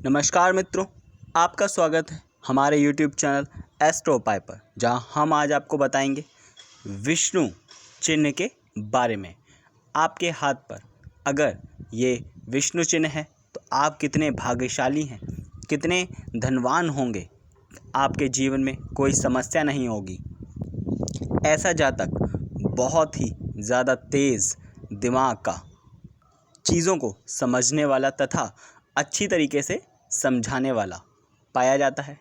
नमस्कार मित्रों, आपका स्वागत है हमारे YouTube चैनल एस्ट्रो पाई पर, जहां हम आज आपको बताएंगे विष्णु चिन्ह के बारे में। आपके हाथ पर अगर ये विष्णु चिन्ह है तो आप कितने भाग्यशाली हैं, कितने धनवान होंगे, आपके जीवन में कोई समस्या नहीं होगी। ऐसा जातक बहुत ही ज़्यादा तेज़ दिमाग का, चीज़ों को समझने वाला तथा अच्छी तरीके से समझाने वाला पाया जाता है।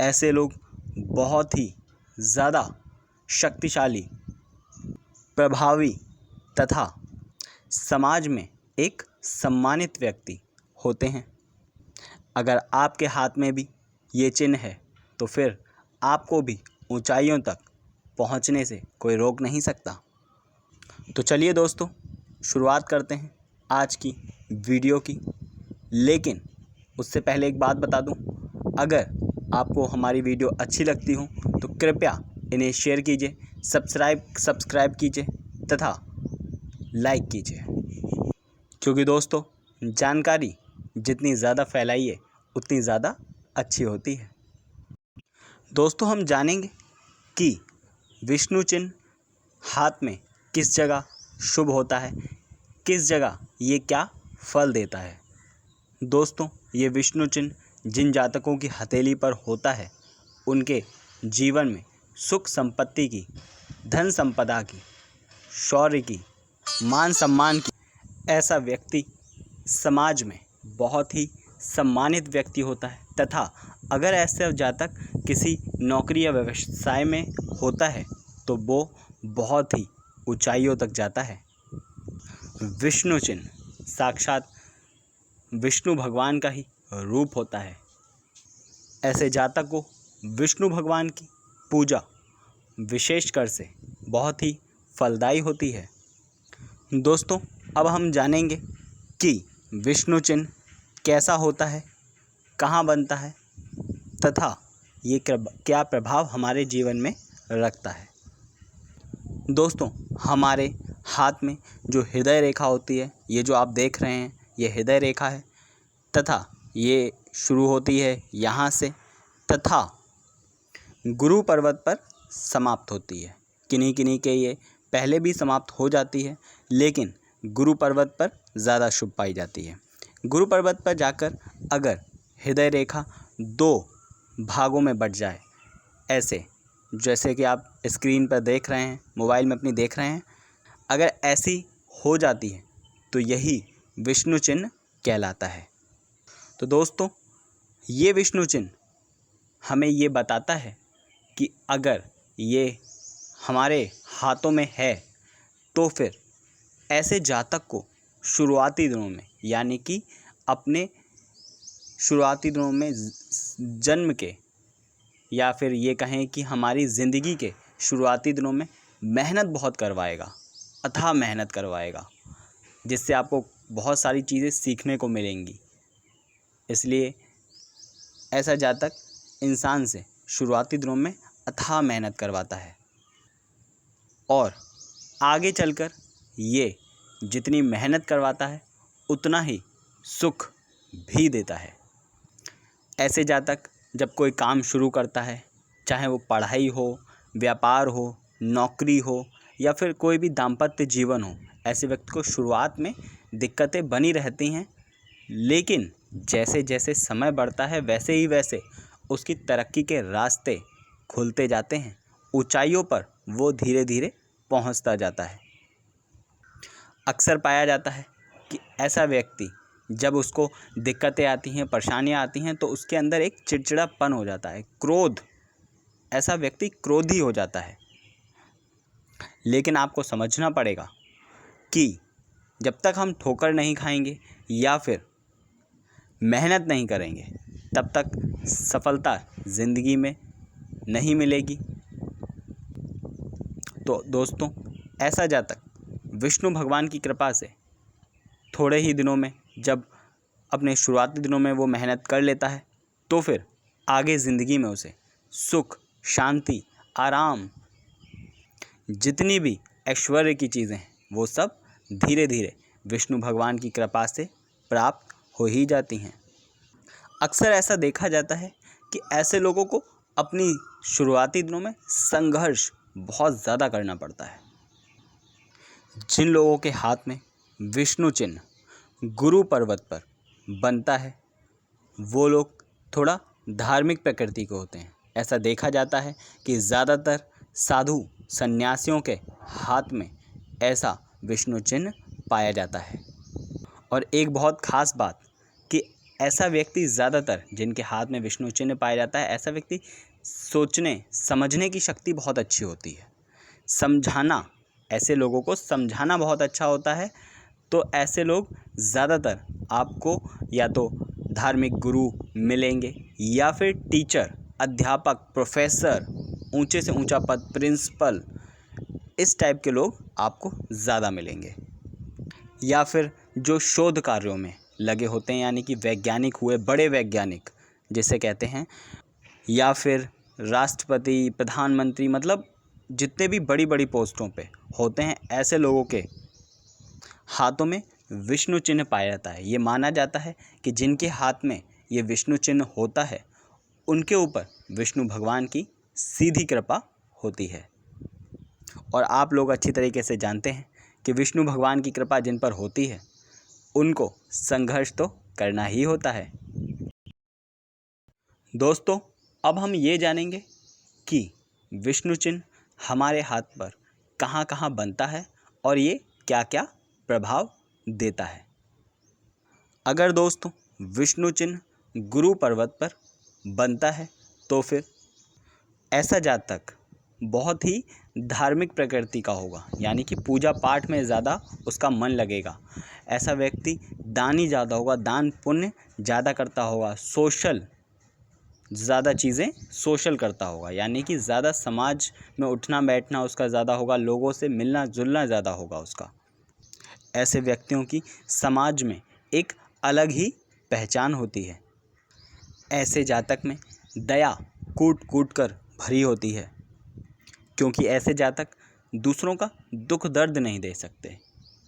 ऐसे लोग बहुत ही ज़्यादा शक्तिशाली, प्रभावी तथा समाज में एक सम्मानित व्यक्ति होते हैं। अगर आपके हाथ में भी ये चिन्ह है तो फिर आपको भी ऊंचाइयों तक पहुंचने से कोई रोक नहीं सकता। तो चलिए दोस्तों, शुरुआत करते हैं आज की वीडियो की। लेकिन उससे पहले एक बात बता दूं, अगर आपको हमारी वीडियो अच्छी लगती हो तो कृपया इन्हें शेयर कीजिए, सब्सक्राइब कीजिए तथा लाइक कीजिए, क्योंकि दोस्तों जानकारी जितनी ज़्यादा फैलाइए उतनी ज़्यादा अच्छी होती है। दोस्तों, हम जानेंगे कि विष्णु चिन्ह हाथ में किस जगह शुभ होता है, किस जगह ये क्या फल देता है। दोस्तों, ये विष्णु चिन्ह जिन जातकों की हथेली पर होता है उनके जीवन में सुख संपत्ति की, धन संपदा की, शौर्य की, मान सम्मान की, ऐसा व्यक्ति समाज में बहुत ही सम्मानित व्यक्ति होता है। तथा अगर ऐसा जातक किसी नौकरी या व्यवसाय में होता है तो वो बहुत ही ऊंचाइयों तक जाता है। विष्णु चिन्ह साक्षात विष्णु भगवान का ही रूप होता है। ऐसे जातक को विष्णु भगवान की पूजा विशेषकर से बहुत ही फलदायी होती है। दोस्तों, अब हम जानेंगे कि विष्णु चिन्ह कैसा होता है, कहाँ बनता है तथा ये क्या प्रभाव हमारे जीवन में रखता है। दोस्तों, हमारे हाथ में जो हृदय रेखा होती है, ये जो आप देख रहे हैं, ये हृदय रेखा है तथा ये शुरू होती है यहाँ से तथा गुरु पर्वत पर समाप्त होती है। किन्हीं किन्हीं के ये पहले भी समाप्त हो जाती है, लेकिन गुरु पर्वत पर ज़्यादा शुभ पाई जाती है। गुरु पर्वत पर जाकर अगर हृदय रेखा दो भागों में बट जाए, ऐसे जैसे कि आप स्क्रीन पर देख रहे हैं, मोबाइल में अपनी देख रहे हैं, अगर ऐसी हो जाती है तो यही विष्णु चिन्ह कहलाता है। तो दोस्तों, ये विष्णु चिन्ह हमें ये बताता है कि अगर ये हमारे हाथों में है तो फिर ऐसे जातक को शुरुआती दिनों में, यानी कि अपने शुरुआती दिनों में जन्म के, या फिर ये कहें कि हमारी ज़िंदगी के शुरुआती दिनों में मेहनत बहुत करवाएगा, अथाह मेहनत करवाएगा, जिससे आपको बहुत सारी चीज़ें सीखने को मिलेंगी। इसलिए ऐसा जातक इंसान से शुरुआती दिनों में अथाह मेहनत करवाता है और आगे चलकर ये जितनी मेहनत करवाता है उतना ही सुख भी देता है। ऐसे जातक जब कोई काम शुरू करता है, चाहे वो पढ़ाई हो, व्यापार हो, नौकरी हो या फिर कोई भी दाम्पत्य जीवन हो, ऐसे व्यक्ति को शुरुआत में दिक्कतें बनी रहती हैं, लेकिन जैसे जैसे समय बढ़ता है वैसे ही वैसे उसकी तरक्की के रास्ते खुलते जाते हैं। ऊंचाइयों पर वो धीरे धीरे पहुंचता जाता है। अक्सर पाया जाता है कि ऐसा व्यक्ति जब उसको दिक्कतें आती हैं, परेशानियां आती हैं, तो उसके अंदर एक चिड़चिड़ापन हो जाता है, क्रोध, ऐसा व्यक्ति क्रोधी हो जाता है। लेकिन आपको समझना पड़ेगा कि जब तक हम ठोकर नहीं खाएंगे या फिर मेहनत नहीं करेंगे तब तक सफलता ज़िंदगी में नहीं मिलेगी। तो दोस्तों, ऐसा जातक विष्णु भगवान की कृपा से थोड़े ही दिनों में, जब अपने शुरुआती दिनों में वो मेहनत कर लेता है, तो फिर आगे ज़िंदगी में उसे सुख, शांति, आराम, जितनी भी ऐश्वर्य की चीज़ें हैं वो सब धीरे धीरे विष्णु भगवान की कृपा से प्राप्त हो ही जाती हैं। अक्सर ऐसा देखा जाता है कि ऐसे लोगों को अपनी शुरुआती दिनों में संघर्ष बहुत ज़्यादा करना पड़ता है। जिन लोगों के हाथ में विष्णु चिन्ह गुरु पर्वत पर बनता है वो लोग थोड़ा धार्मिक प्रकृति के होते हैं। ऐसा देखा जाता है कि ज़्यादातर साधु सन्यासियों के हाथ में ऐसा विष्णु चिन्ह पाया जाता है। और एक बहुत ख़ास बात कि ऐसा व्यक्ति ज़्यादातर जिनके हाथ में विष्णु चिन्ह पाया जाता है, ऐसा व्यक्ति सोचने समझने की शक्ति बहुत अच्छी होती है। समझाना, ऐसे लोगों को समझाना बहुत अच्छा होता है। तो ऐसे लोग ज़्यादातर आपको या तो धार्मिक गुरु मिलेंगे या फिर टीचर, अध्यापक, प्रोफेसर, ऊंचे से ऊंचा पद, प्रिंसिपल, इस टाइप के लोग आपको ज़्यादा मिलेंगे। या फिर जो शोध कार्यों में लगे होते हैं, यानी कि वैज्ञानिक हुए, बड़े वैज्ञानिक जिसे कहते हैं, या फिर राष्ट्रपति, प्रधानमंत्री, मतलब जितने भी बड़ी बड़ी पोस्टों पे होते हैं, ऐसे लोगों के हाथों में विष्णु चिन्ह पाया जाता है। ये माना जाता है कि जिनके हाथ में ये विष्णु चिन्ह होता है उनके ऊपर विष्णु भगवान की सीधी कृपा होती है। और आप लोग अच्छी तरीके से जानते हैं कि विष्णु भगवान की कृपा जिन पर होती है उनको संघर्ष तो करना ही होता है। दोस्तों, अब हम ये जानेंगे कि विष्णु चिन्ह हमारे हाथ पर कहाँ कहाँ बनता है और ये क्या क्या प्रभाव देता है। अगर दोस्तों विष्णु चिन्ह गुरु पर्वत पर बनता है तो फिर ऐसा जातक बहुत ही धार्मिक प्रकृति का होगा, यानी कि पूजा पाठ में ज़्यादा उसका मन लगेगा। ऐसा व्यक्ति दानी ज़्यादा होगा, दान पुण्य ज़्यादा करता होगा, ज़्यादा चीज़ें सोशल करता होगा, यानी कि ज़्यादा समाज में उठना बैठना उसका ज़्यादा होगा, लोगों से मिलना जुलना ज़्यादा होगा उसका। ऐसे व्यक्तियों की समाज में एक अलग ही पहचान होती है। ऐसे जातक में दया कूट कूट कर भरी होती है, क्योंकि ऐसे जातक दूसरों का दुख दर्द नहीं दे सकते।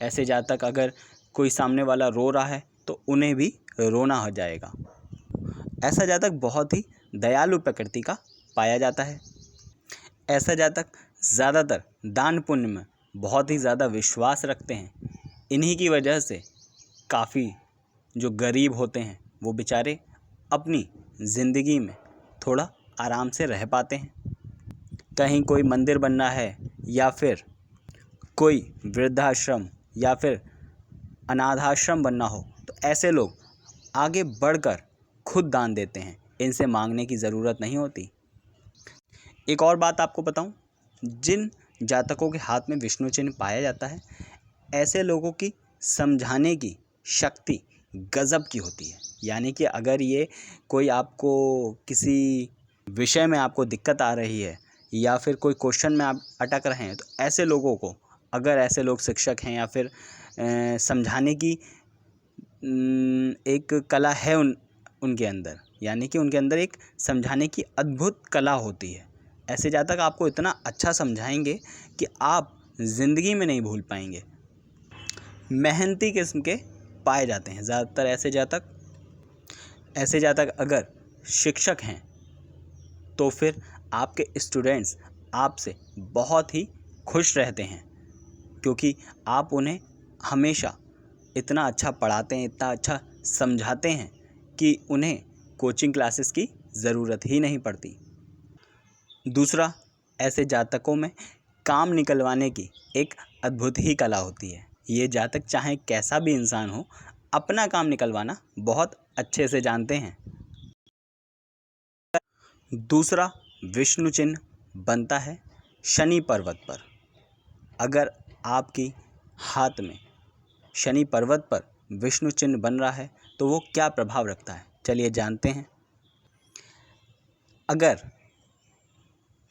ऐसे जातक अगर कोई सामने वाला रो रहा है तो उन्हें भी रोना हो जाएगा। ऐसा जातक बहुत ही दयालु प्रकृति का पाया जाता है। ऐसा जातक ज़्यादातर दान पुण्य में बहुत ही ज़्यादा विश्वास रखते हैं। इन्हीं की वजह से काफ़ी जो गरीब होते हैं वो बेचारे अपनी ज़िंदगी में थोड़ा आराम से रह पाते हैं। कहीं कोई मंदिर बनना है या फिर कोई वृद्धाश्रम या फिर अनाथाश्रम बनना हो तो ऐसे लोग आगे बढ़कर खुद दान देते हैं, इनसे मांगने की ज़रूरत नहीं होती। एक और बात आपको बताऊं, जिन जातकों के हाथ में विष्णु चिन्ह पाया जाता है ऐसे लोगों की समझाने की शक्ति गज़ब की होती है। यानी कि अगर ये कोई आपको किसी विषय में आपको दिक्कत आ रही है या फिर कोई क्वेश्चन में आप अटक रहे हैं तो ऐसे लोगों को, अगर ऐसे लोग शिक्षक हैं या फिर समझाने की एक कला है उनके अंदर, यानी कि उनके अंदर एक समझाने की अद्भुत कला होती है। ऐसे जातक आपको इतना अच्छा समझाएंगे कि आप ज़िंदगी में नहीं भूल पाएंगे। मेहनती किस्म के पाए जाते हैं ज़्यादातर ऐसे जातक। ऐसे जातक अगर शिक्षक हैं तो फिर आपके स्टूडेंट्स आपसे बहुत ही खुश रहते हैं, क्योंकि आप उन्हें हमेशा इतना अच्छा पढ़ाते हैं, इतना अच्छा समझाते हैं कि उन्हें कोचिंग क्लासेस की ज़रूरत ही नहीं पड़ती। दूसरा, ऐसे जातकों में काम निकलवाने की एक अद्भुत ही कला होती है। ये जातक चाहे कैसा भी इंसान हो, अपना काम निकलवाना बहुत अच्छे से जानते हैं। दूसरा, विष्णु चिन्ह बनता है शनि पर्वत पर। अगर आपकी हाथ में शनि पर्वत पर विष्णु चिन्ह बन रहा है तो वो क्या प्रभाव रखता है, चलिए जानते हैं। अगर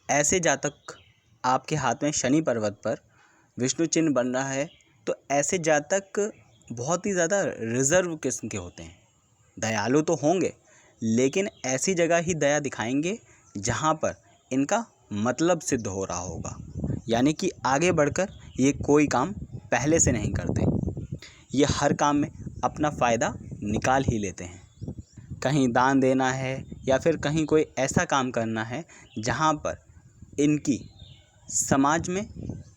ऐसे जातक आपके हाथ में शनि पर्वत पर विष्णु चिन्ह बन रहा है तो ऐसे जातक बहुत ही ज़्यादा रिजर्व किस्म के होते हैं। दयालु तो होंगे लेकिन ऐसी जगह ही दया दिखाएंगे जहाँ पर इनका मतलब सिद्ध हो रहा होगा, यानी कि आगे बढ़कर ये कोई काम पहले से नहीं करते, ये हर काम में अपना फ़ायदा निकाल ही लेते हैं। कहीं दान देना है या फिर कहीं कोई ऐसा काम करना है जहाँ पर इनकी समाज में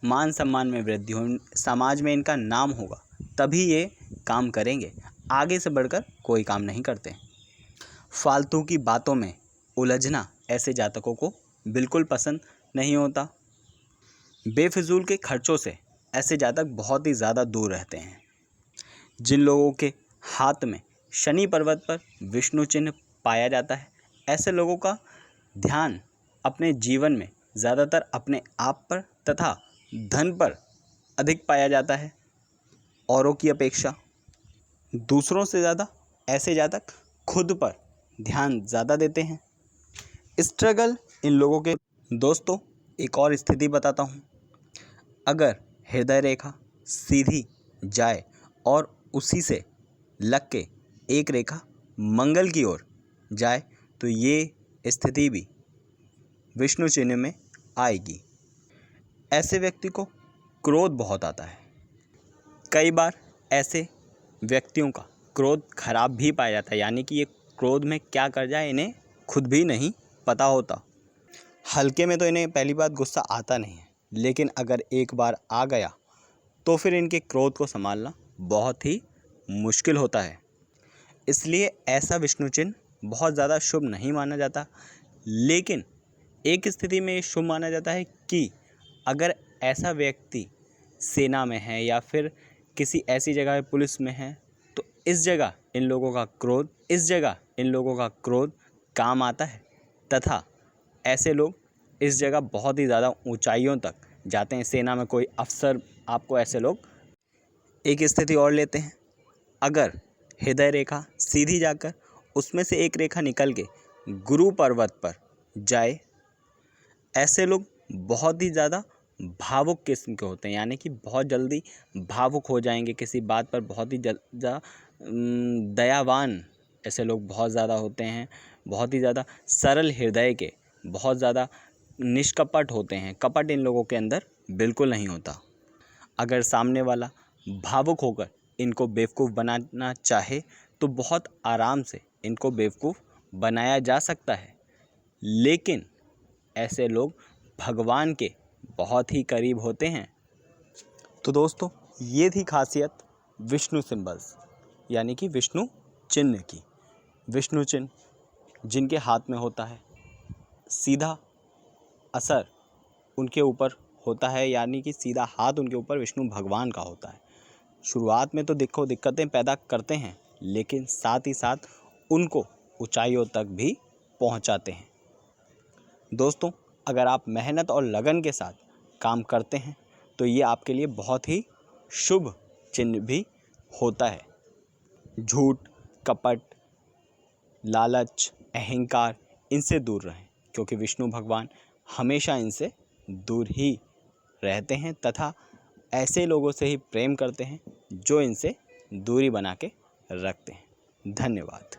मान सम्मान में वृद्धि हो, समाज में इनका नाम होगा, तभी ये काम करेंगे। आगे से बढ़कर कोई काम नहीं करते। फालतू की बातों में उलझना ऐसे जातकों को बिल्कुल पसंद नहीं होता। बेफिजूल के खर्चों से ऐसे जातक बहुत ही ज़्यादा दूर रहते हैं। जिन लोगों के हाथ में शनि पर्वत पर विष्णु चिन्ह पाया जाता है, ऐसे लोगों का ध्यान अपने जीवन में ज़्यादातर अपने आप पर तथा धन पर अधिक पाया जाता है। औरों की अपेक्षा दूसरों से ज़्यादा ऐसे जातक खुद पर ध्यान ज़्यादा देते हैं। स्ट्रगल इन लोगों के दोस्तों एक और स्थिति बताता हूँ। अगर हृदय रेखा सीधी जाए और उसी से लग के एक रेखा मंगल की ओर जाए तो ये स्थिति भी विष्णु चिन्ह में आएगी। ऐसे व्यक्ति को क्रोध बहुत आता है। कई बार ऐसे व्यक्तियों का क्रोध खराब भी पाया जाता है, यानी कि ये क्रोध में क्या कर जाए इन्हें खुद भी नहीं पता होता। हल्के में तो इन्हें पहली बात गुस्सा आता नहीं है, लेकिन अगर एक बार आ गया तो फिर इनके क्रोध को संभालना बहुत ही मुश्किल होता है। इसलिए ऐसा विष्णु चिन्ह बहुत ज़्यादा शुभ नहीं माना जाता। लेकिन एक स्थिति में ये शुभ माना जाता है कि अगर ऐसा व्यक्ति सेना में है या फिर किसी ऐसी जगह पुलिस में है तो इस जगह इन लोगों का क्रोध काम आता है तथा ऐसे लोग इस जगह बहुत ही ज़्यादा ऊंचाइयों तक जाते हैं। सेना में कोई अफसर, आपको ऐसे लोग एक स्थिति और लेते हैं। अगर हृदय रेखा सीधी जाकर उसमें से एक रेखा निकल के गुरु पर्वत पर जाए, ऐसे लोग बहुत ही ज़्यादा भावुक किस्म के होते हैं, यानी कि बहुत जल्दी भावुक हो जाएंगे किसी बात पर, बहुत ही ज़्यादा दयावान ऐसे लोग बहुत ज़्यादा होते हैं, बहुत ही ज़्यादा सरल हृदय के, बहुत ज़्यादा निष्कपट होते हैं। कपट इन लोगों के अंदर बिल्कुल नहीं होता। अगर सामने वाला भावुक होकर इनको बेवकूफ़ बनाना चाहे तो बहुत आराम से इनको बेवकूफ़ बनाया जा सकता है। लेकिन ऐसे लोग भगवान के बहुत ही करीब होते हैं। तो दोस्तों, ये थी खासियत विष्णु सिंबल्स यानी कि विष्णु चिन्ह की। विष्णु चिन्ह जिनके हाथ में होता है, सीधा असर उनके ऊपर होता है, यानी कि सीधा हाथ उनके ऊपर विष्णु भगवान का होता है। शुरुआत में तो देखो दिक्कतें पैदा करते हैं, लेकिन साथ ही साथ उनको ऊंचाइयों तक भी पहुंचाते हैं। दोस्तों, अगर आप मेहनत और लगन के साथ काम करते हैं तो ये आपके लिए बहुत ही शुभ चिन्ह भी होता है। झूठ, कपट, लालच, अहंकार, इनसे दूर रहें, क्योंकि विष्णु भगवान हमेशा इनसे दूर ही रहते हैं तथा ऐसे लोगों से ही प्रेम करते हैं जो इनसे दूरी बना के रखते हैं। धन्यवाद।